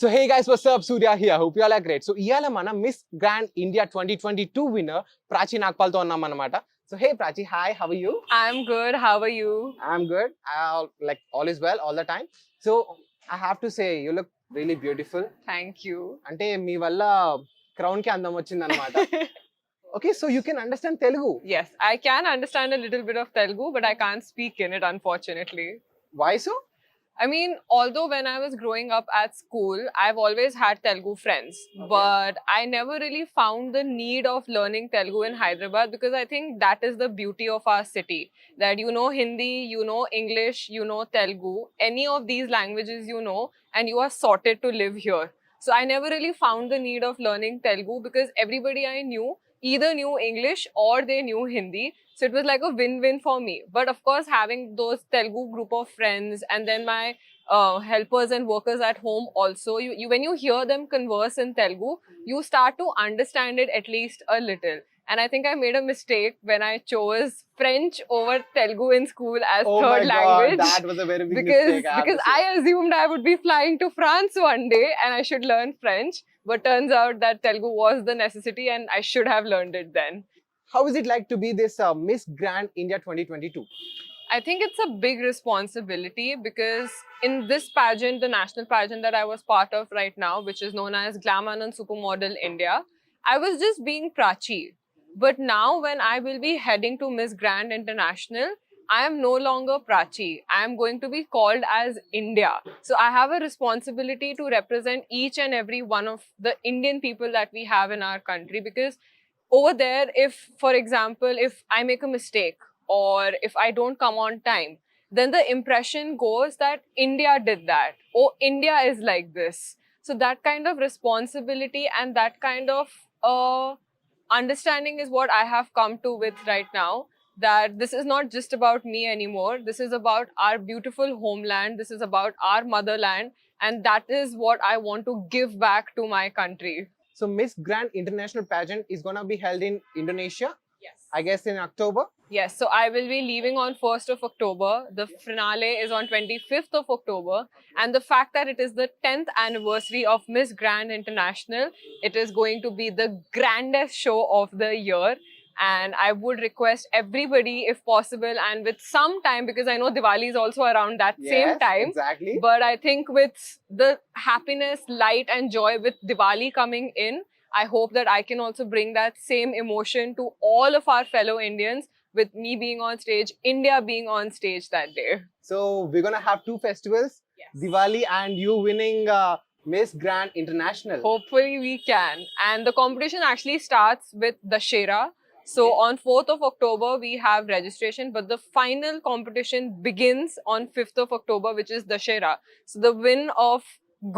So hey guys, what's up? Surya here. Hope you all are great. So iyala mana Miss Grand India 2022 winner Praachi Nagpal తో ఉన్నాం అన్నమాట. So hey Praachi, hi, how are you? I'm good. How are you? I'm good. Like all is well all the time. So I have to say you look really beautiful. Thank you. అంటే మీ వల్ల crown కి అందం వచ్చింది అన్నమాట. Okay, so you can understand Telugu. Yes, I can understand a little bit of Telugu, but I can't speak in it, unfortunately. Why so? I mean, although when I was growing up at school, I've always had Telugu friends, Okay. but I never really found the need of learning Telugu in Hyderabad because I think that is the beauty of our city. That you know Hindi, you know English, you know Telugu, any of these languages you know, and you are sorted to live here. So I never really found the need of learning Telugu because everybody I knew either knew English or they knew Hindi. So it was like a win-win for me. But of course, having those Telugu group of friends and then my helpers and workers at home also, you when you hear them converse in Telugu, you start to understand it at least a little. And I think I made a mistake when I chose French over Telugu in school as Oh third my language. God, that was a very big because mistake. I have because to say. I assumed I would be flying to France one day and I should learn French. But turns out that Telugu was the necessity and I should have learned it then. How is it like to be this Miss Grand India 2022? I think it's a big responsibility because in this pageant, the national pageant that I was part of right now, which is known as Glam Anand Supermodel India, I was just being Praachi. But now when I will be heading to Miss Grand International, I am no longer Praachi. I am going to be called as India. So I have a responsibility to represent each and every one of the Indian people that we have in our country because over there, if, for example, if I make a mistake or if I don't come on time, then the impression goes that India did that. Oh, India is like this. So that kind of responsibility and that kind of understanding is what I have come to with right now. That this is not just about me anymore. This is about our beautiful homeland. This is about our motherland. And that is what I want to give back to my country. So Miss Grand International Pageant is gonna be held in Indonesia, Yes. I guess in October. Yes, so I will be leaving on 1st of October. The finale is on 25th of October. And the fact that it is the 10th anniversary of Miss Grand International, it is going to be the grandest show of the year. And I would request everybody, if possible, and with some time, because I know Diwali is also around that same Yes, time. exactly. But I think with the happiness, light, and joy with Diwali coming in, I hope that I can also bring that same emotion to all of our fellow Indians with me being on stage, India being on stage that day. So we're gonna have two festivals, Yes. Diwali and you winning Miss Grand International. Hopefully we can. And the competition actually starts with Dashera. So on 4th of October, we have registration, but the final competition begins on 5th of October, which is Dashera. So the win of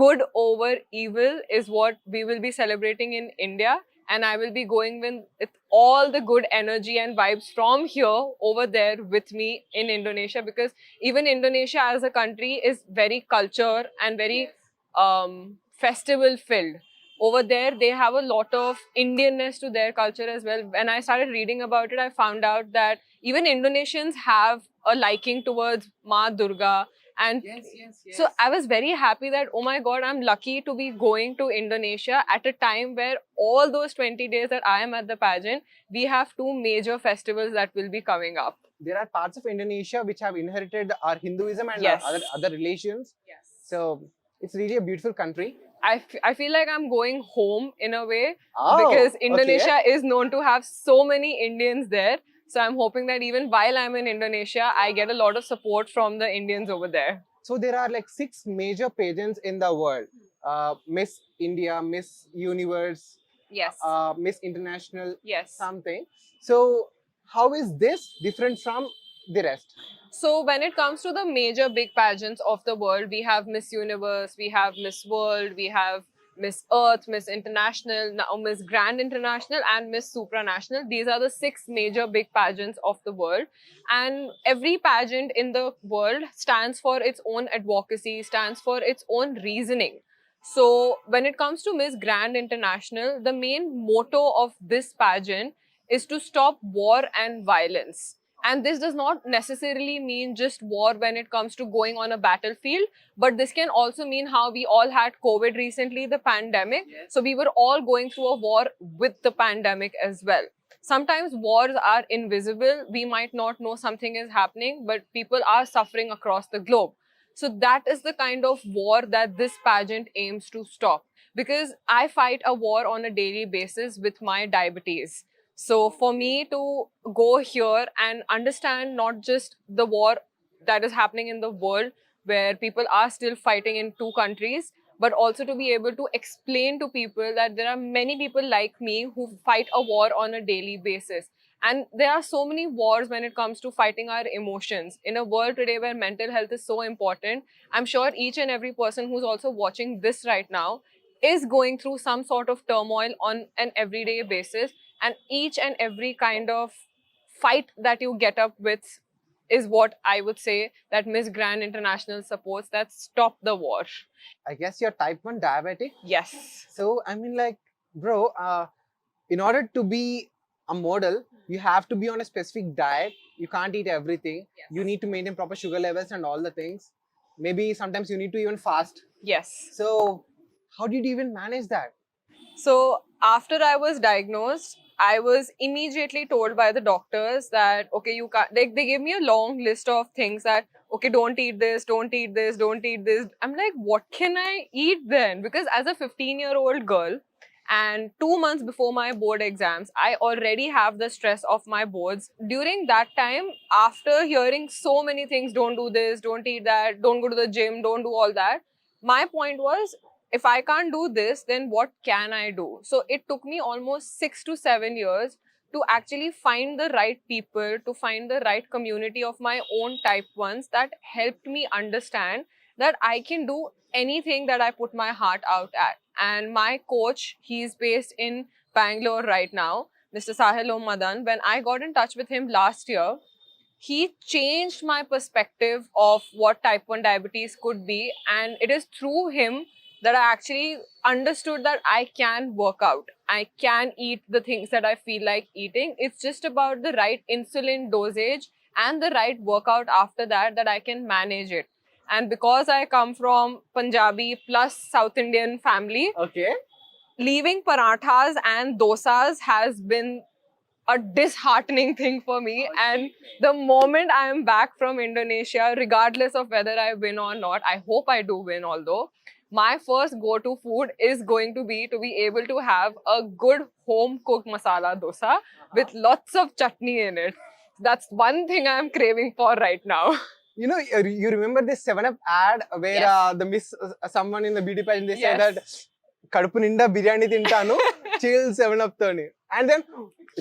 good over evil is what we will be celebrating in India. And I will be going with all the good energy and vibes from here over there with me in Indonesia, because even Indonesia as a country is very culture and very festival filled. Over there, they have a lot of Indianness to their culture as well. When I started reading about it, I found out that even Indonesians have a liking towards Ma Durga. And so I was very happy that, oh my God, I'm lucky to be going to Indonesia at a time where all those 20 days that I am at the pageant, we have two major festivals that will be coming up. There are parts of Indonesia which have inherited our Hinduism and Yes. other religions. Yes. So it's really a beautiful country. I feel like I'm going home in a way Oh, because okay. Indonesia is known to have so many Indians there. So I'm hoping that even while I'm in Indonesia, I get a lot of support from the Indians over there. So there are like 6 major pageants in the world. Miss India, Miss Universe, Yes. Miss International, Yes. something. So how is this different from the rest? So when it comes to the major big pageants of the world, we have Miss Universe, we have Miss World, we have Miss Earth, Miss International, now Miss Grand International and Miss Supranational. These are the 6 major big pageants of the world. And every pageant in the world stands for its own advocacy, stands for its own reasoning. So when it comes to Miss Grand International, the main motto of this pageant is to stop war and violence. And this does not necessarily mean just war when it comes to going on a battlefield, but this can also mean how we all had COVID recently, the pandemic. Yes. So we were all going through a war with the pandemic as well. Sometimes wars are invisible. We might not know something is happening, but people are suffering across the globe. So that is the kind of war that this pageant aims to stop. Because I fight a war on a daily basis with my diabetes. So for me to go here and understand not just the war that is happening in the world, where people are still fighting in two countries, but also to be able to explain to people that there are many people like me who fight a war on a daily basis. And there are so many wars when it comes to fighting our emotions. In a world today where mental health is so important, I'm sure each and every person who's also watching this right now is going through some sort of turmoil on an everyday basis. And each and every kind of fight that you get up with is what I would say that Miss Grand International supports, that stop the war. I guess you're type 1 diabetic. Yes. So, I mean, like, bro, in order to be a model, you have to be on a specific diet. You can't eat everything. Yes. You need to maintain proper sugar levels and all the things. Maybe sometimes you need to even fast. Yes. So, how did you even manage that? So after I was diagnosed, I was immediately told by the doctors that, okay, you can't, they gave me a long list of things that, okay, don't eat this, don't eat this, don't eat this. I'm like, what can I eat then? Because as a 15-year-old girl, and 2 months before my board exams, I already have the stress of my boards. During that time, after hearing so many things, don't do this, don't eat that, don't go to the gym, don't do all that, my point was, if I can't do this, then what can I do? So it took me almost 6 to 7 years to actually find the right people, to find the right community of my own type 1s that helped me understand that I can do anything that I put my heart out at. And my coach, he's based in Bangalore right now, Mr. Sahil Om Madan. When I got in touch with him last year, he changed my perspective of what type 1 diabetes could be. And it is through him that I actually understood that I can work out. I can eat the things that I feel like eating. It's just about the right insulin dosage and the right workout after that, that I can manage it. And because I come from Punjabi plus South Indian family, Okay. leaving parathas and dosas has been a disheartening thing for me. And the moment I am back from Indonesia, regardless of whether I win or not, I hope I do win, although my first go-to food is going to be able to have a good home-cooked masala dosa with lots of chutney in it. That's one thing I'm craving for right now. You know, you remember this 7-Up ad where Yes. the miss, someone in the beauty pageant, they say Yes. that కడుపు నిండా బిర్యానీ తింటాను chill 7-Up తోని, and then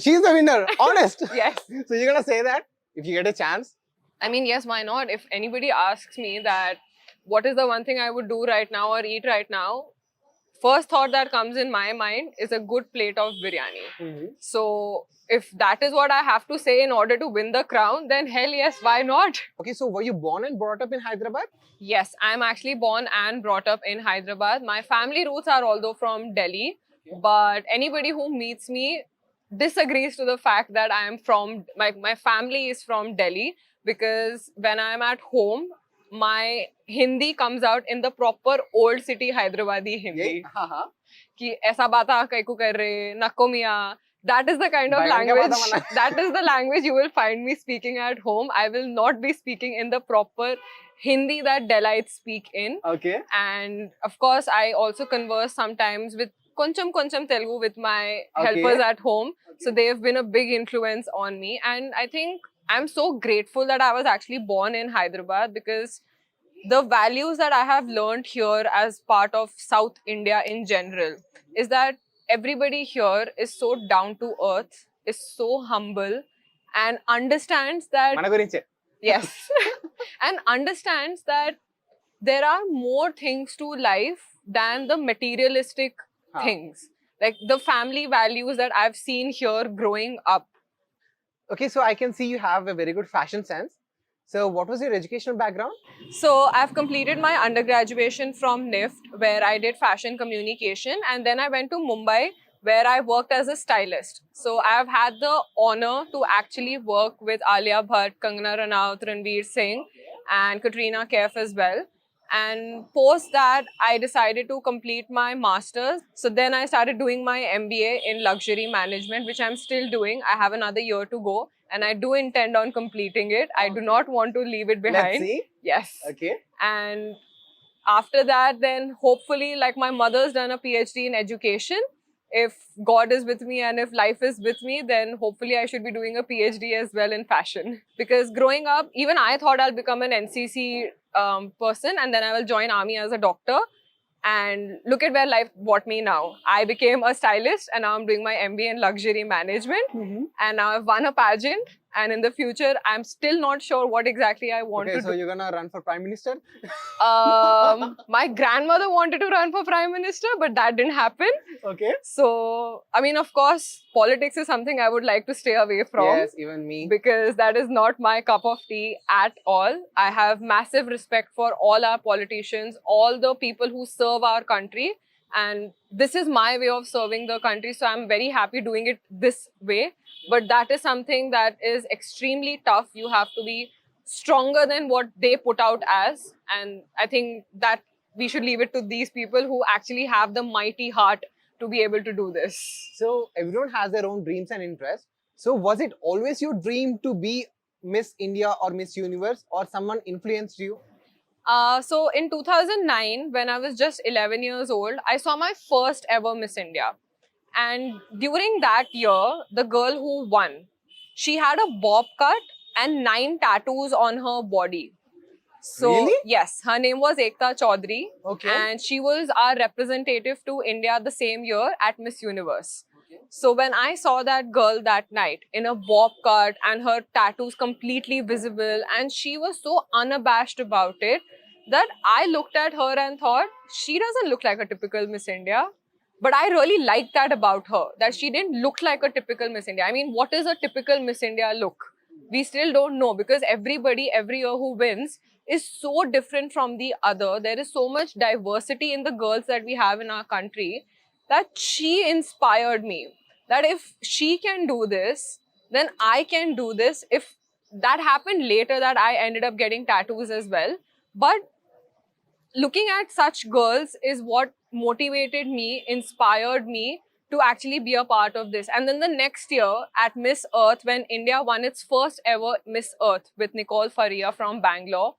she's the winner, honest. Yes. So you're gonna say that if you get a chance? I mean, yes, why not? If anybody asks me that, what is the one thing I would do right now or eat right now? First thought that comes in my mind is a good plate of biryani. So if that is what I have to say in order to win the crown, then hell yes, why not? Okay, so were you born and brought up in Hyderabad? Yes, I'm actually born and brought up in Hyderabad. My family roots are although from Delhi, but anybody who meets me disagrees to the fact that I am from, my family is from Delhi, because when I'm at home, my Hindi comes out in the proper old city Hyderabadi Hindi. Yeah. Ki aisa bata kai ko kar rahe, nakko miya. That is the kind of Bagan ka language, bata mana. that is the language you will find me speaking at home. I will not be speaking in the proper Hindi that Delhites speak in. Okay. And of course, I also converse sometimes with koncham Telugu with my Okay. helpers at home. So they have been a big influence on me. And I think I'm so grateful that I was actually born in Hyderabad, because the values that I have learned here as part of South India in general is that everybody here is so down to earth, is so humble, and understands that, మన గురించే. yes, and understands that there are more things to life than the materialistic things. Like the family values that I've seen here growing up. Okay, so I can see you have a very good fashion sense. So what was your educational background? So I've completed my undergraduation from NIFT, where I did fashion communication, and then I went to Mumbai, where I worked as a stylist. So I've had the honor to actually work with Alia Bhatt, Kangana Ranaut, Ranveer Singh, and Katrina Kaif as well. And post that, I decided to complete my master's. So then I started doing my MBA in luxury management, which I'm still doing. I have another year to go, and I do intend on completing it. I do not want to leave it Let's behind. see. Yes. Okay. And after that, then hopefully, like my mother's done a PhD in education. If God is with me and if life is with me, then hopefully I should be doing a PhD as well in fashion. Because growing up, even I thought I'll become an NCC person and then I will join army as a doctor. And look at where life brought me now. I became a stylist and now I'm doing my MBA in luxury management. And now I've won a pageant. And in the future, I'm still not sure what exactly I want Okay, to so do. you're gonna run for Prime Minister? My grandmother wanted to run for Prime Minister, but that didn't happen. Okay. So, I mean, of course, politics is something I would like to stay away from. Yes, even me. Because that is not my cup of tea at all. I have massive respect for all our politicians, all the people who serve our country. And this is my way of serving the country. So I'm very happy doing it this way. But that is something that is extremely tough. You have to be stronger than what they put out as. And I think that we should leave it to these people who actually have the mighty heart to be able to do this. So everyone has their own dreams and interests. So was it always your dream to be Miss India or Miss Universe, or someone influenced you? So in 2009, when I was just 11 years old, I saw my first ever Miss India. And during that year, the girl who won, she had a bob cut and 9 tattoos on her body. So, Really? yes, her name was Ekta Chaudhary. Okay. And she was our representative to India the same year at Miss Universe. So when I saw that girl that night in a bob cut and her tattoos completely visible, and she was so unabashed about it, that I looked at her and thought, she doesn't look like a typical Miss India. But I really liked that about her, that she didn't look like a typical Miss India. I mean, what is a typical Miss India look? We still don't know, because everybody every year who wins is so different from the other. There is so much diversity in the girls that we have in our country, that she inspired me. That if she can do this, then I can do this. If that happened later, that I ended up getting tattoos as well. But looking at such girls is what motivated me, inspired me to actually be a part of this. And then the next year at Miss Earth, when India won its first ever Miss Earth with Nicole Faria from Bangalore,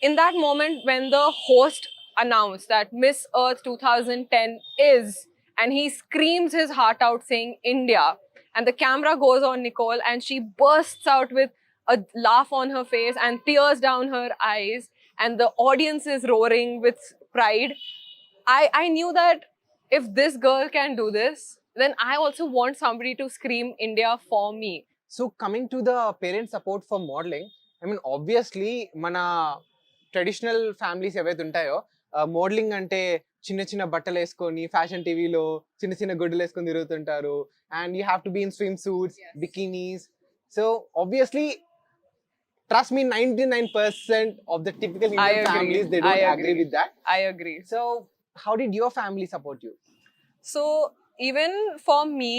in that moment when the host announced that Miss Earth 2010 is, and he screams his heart out saying India, and the camera goes on Nicole and she bursts out with a laugh on her face and tears down her eyes, and the audience is roaring with pride. I knew that if this girl can do this, then I also want somebody to scream India for me. So coming to the parent support for modeling, I mean obviously మన traditional families ఏవైతే ఉంటాయో modelling అంటే చిన్న చిన్న బట్టలు వేసుకొని fashion టీవీలో చిన్న చిన్న గుడ్డలు వేసుకొని తిరుగుతుంటారు, and you have to be in swim suits, bikinis. So obviously trust me, 99% of the typical I Indian agree. families, they don't I agree with that. I agree. So how did your family support you? So even for me,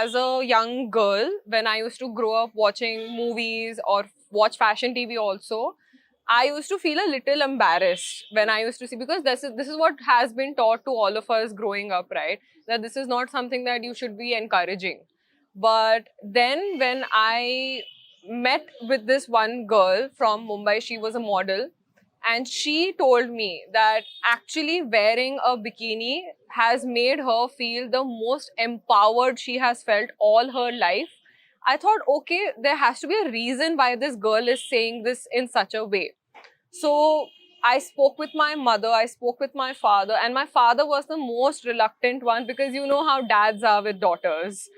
as a young girl, when I used to grow up watching movies or watch fashion TV also, I used to feel a little embarrassed when I used to see, because this is what has been taught to all of us growing up, right? That this is not something that you should be encouraging. But then when I met with this one girl from Mumbai, she was a model, and she told me that actually wearing a bikini has made her feel the most empowered she has felt all her life. I thought, okay, there has to be a reason why this girl is saying this in such a way. So I spoke with my mother, I spoke with my father, and my father was the most reluctant one, because you know how dads are with daughters.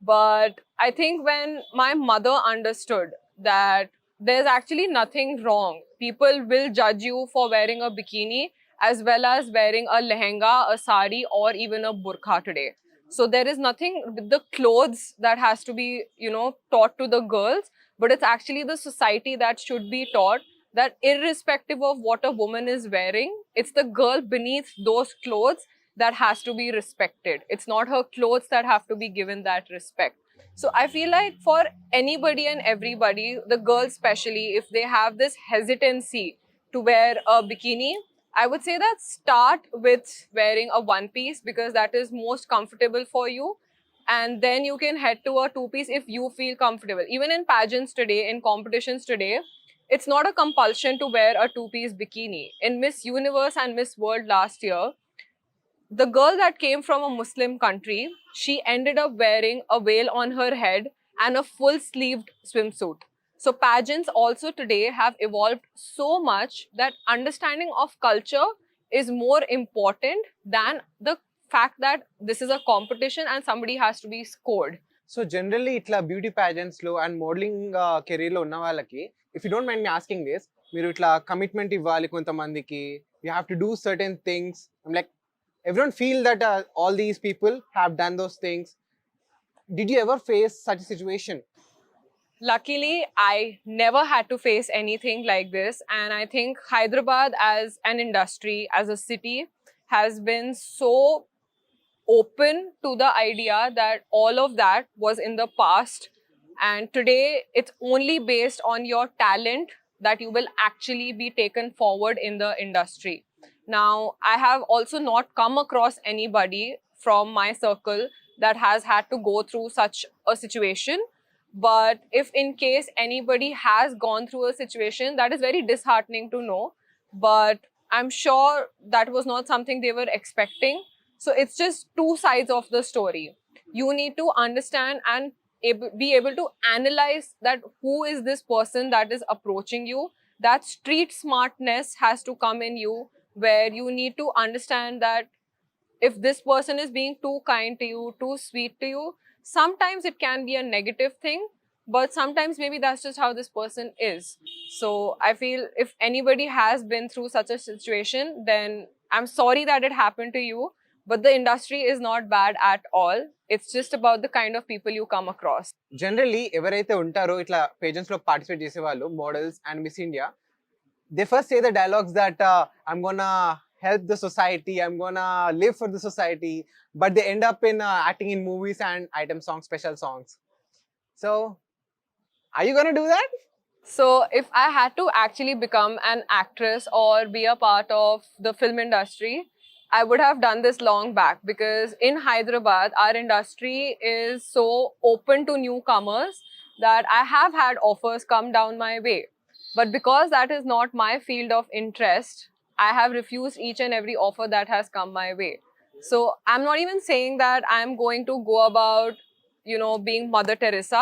But I think when my mother understood that there's actually nothing wrong, people will judge you for wearing a bikini as well as wearing a lehenga, a sari, or even a burqa today. So there is nothing with the clothes that has to be, taught to the girls, but it's actually the society that should be taught that irrespective of what a woman is wearing, it's the girl beneath those clothes that has to be respected. It's not her clothes that have to be given that respect. So I feel like for anybody and everybody, the girls especially, if they have this hesitancy to wear a bikini, I would say that start with wearing a one piece because that is most comfortable for you. And then you can head to a two piece if you feel comfortable. Even in pageants today, in competitions today, it's not a compulsion to wear a two piece bikini. In Miss Universe and Miss World last year, the girl that came from a Muslim country, she ended up wearing a veil on her head and a full sleeved swimsuit. So pageants also today have evolved so much that understanding of culture is more important than the fact that this is a competition and somebody has to be scored. So generally ఇట్లా beauty pageants లో and modelling career లో ఉన్న వాళ్ళకి, if you don't mind me asking this, మీరు ఇట్లా commitment ఇవ్వాలి కొంతమందికి, you have to do certain things, like everyone feel that all these people have done those things. Did you ever face such a situation? Luckily, I never had to face anything like this. And I think Hyderabad as an industry, as a city, has been so open to the idea that all of that was in the past. And today, it's only based on your talent that you will actually be taken forward in the industry. Now, I have also not come across anybody from my circle that has had to go through such a situation. But if in case anybody has gone through a situation, that is very disheartening to know. But I'm sure that was not something they were expecting. So it's just two sides of the story. You need to understand and be able to analyze that who is this person that is approaching you. That street smartness has to come in you, where you need to understand that if this person is being too kind to you, too sweet to you, sometimes it can be a negative thing, but sometimes maybe that's just how this person is. So I feel if anybody has been through such a situation, then I'm sorry that it happened to you, but the industry is not bad at all. It's just about the kind of people you come across. Generally ఎవరైతే ఉంటారో ఇట్లా pageants లో participate చేసే వాళ్ళు, models and miss India, they first say the dialogues that I'm gonna help the society, I'm gonna live for the society, but they end up in acting in movies and item songs, special songs. So are you gonna do that? So if I had to actually become an actress or be a part of the film industry, I would have done this long back, because in Hyderabad, our industry is so open to newcomers that I have had offers come down my way. But because that is not my field of interest, I have refused each and every offer that has come my way. So I'm not even saying that I'm going to go about, being Mother Teresa,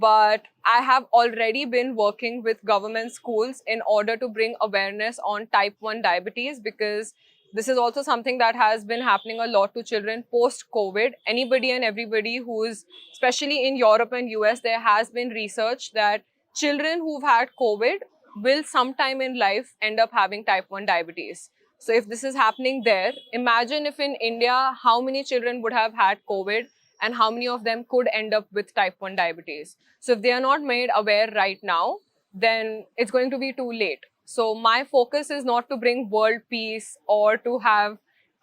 but I have already been working with government schools in order to bring awareness on type 1 diabetes, because this is also something that has been happening a lot to children post-COVID. Anybody and everybody who's, especially in Europe and US, there has been research that children who've had COVID will sometime in life end up having type 1 diabetes. So if this is happening there, imagine if in India, how many children would have had COVID and how many of them could end up with type 1 diabetes. So if they are not made aware right now, then it's going to be too late. So my focus is not to bring world peace or to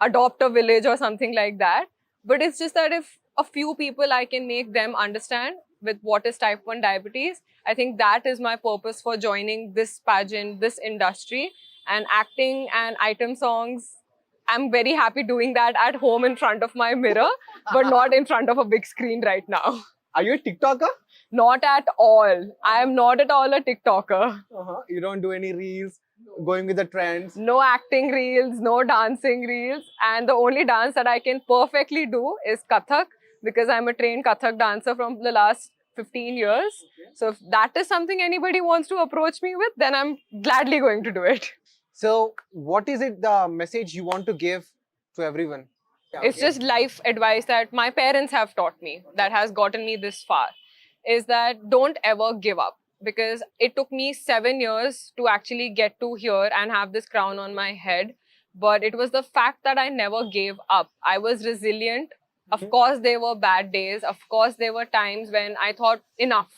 adopt a village or something like that. But it's just that if a few people I can make them understand with what is type 1 diabetes, I think that is my purpose for joining this pageant, this industry, and acting and item songs. I'm very happy doing that at home in front of my mirror, but not in front of a big screen right now. Are you a TikToker? Not at all. I am not at all a TikToker. You don't do any reels, going with the trends? No acting reels, no dancing reels. And the only dance that I can perfectly do is Kathak, because I'm a trained Kathak dancer from the last 15 years. So if that is something anybody wants to approach me with, then I'm gladly going to do it. So what is it, the message you want to give to everyone? It's just life advice that my parents have taught me that has gotten me this far, is that don't ever give up, because it took me 7 years to actually get to here and have this crown on my head. But it was the fact that I never gave up. I was resilient. Of course, there were bad days. Of course, there were times when I thought enough.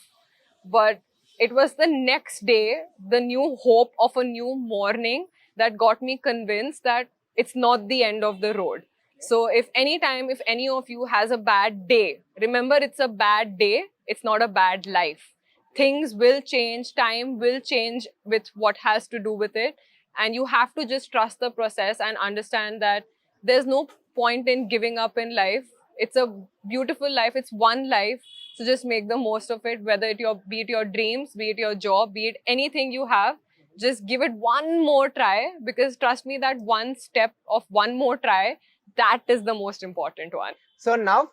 But it was the next day, the new hope of a new morning, that got me convinced that it's not the end of the road. So if any of you has a bad day, remember it's a bad day, it's not a bad life. Things will change, time will change with what has to do with it, and you have to just trust the process and understand that there's no point in giving up in life. It's a beautiful life, it's one life, so just make the most of it, whether be it your dreams, be it your job, be it anything you have. Just give it one more try, because trust me, that one step of one more try, that is the most important one. So now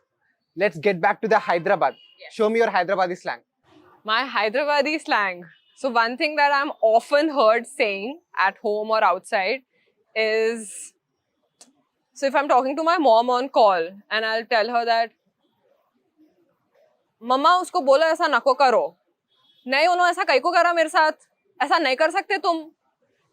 let's get back to the Hyderabad. Yes. Show me your Hyderabadi slang. My Hyderabadi slang. So one thing that I'm often heard saying at home or outside is, so if I'm talking to my mom on call and I'll tell her that, मम्मा उसको बोलो ऐसा नको करो, नहीं उन्होंने ऐसा कहीं को करा मेरे साथ, ऐसा नहीं कर सकते तुम.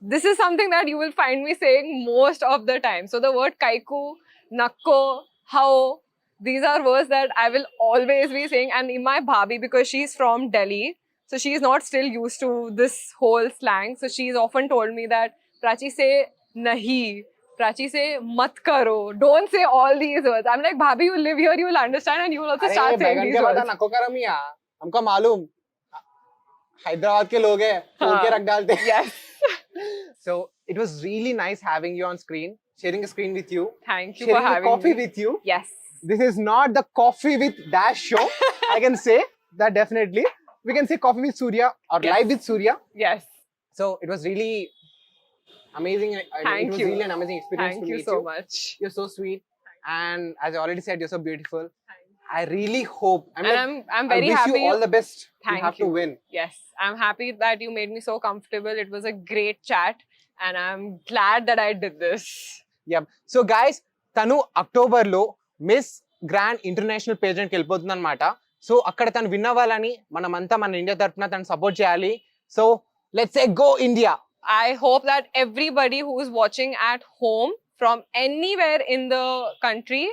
This is something that you will find me saying most of the time. So the word kaiku, nakko, how, these are words that I will always be saying. And in my bhabhi, because she's from Delhi, so she's not still used to this whole slang. So she's often told me that, Praachi, say nahi, Praachi, say mat karo, don't say all these words. I'm like, bhabhi, you live here, you will understand, and you will also start saying these words. नको करो मियां, हमको मालूम हैदराबाद के लोग हैं, फोड़ के रख डालते हैं. Yes. So it was really nice having you on screen, sharing a screen with you. Thank you sharing for having a coffee me. with you. Yes. This is not the coffee with Dash show. I can say that definitely. We can say coffee with Surya or Yes. live with Surya. Yes. So it was really amazing. Thank it was you. really an amazing experience Thank to you meet so you. much. You're so sweet, and as I already said, you're so beautiful. I really hope. And I'm I very wish happy. you all the best. Thank you have to you. win. Yes, I'm happy that you made me so comfortable. It was a great chat, and I'm glad that I did this. Yep. So guys, tanu October lo Miss Grand International Pageant కి వెళ్ళిపోతుంది అనమాట. So అక్కడ తను win అవ్వాలని మనమంతా మన India తరఫున తను సపోర్ట్ చేయాలి. So let's say go India. I hope that everybody who is watching at home from anywhere in the country,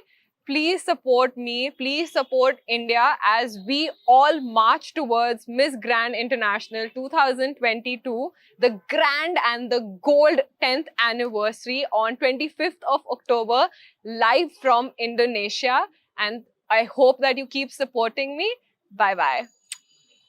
please support me, please support India as we all march towards Miss Grand International 2022, the grand and the gold 10th anniversary on 25th of October, live from Indonesia. And I hope that you keep supporting me. Bye-bye.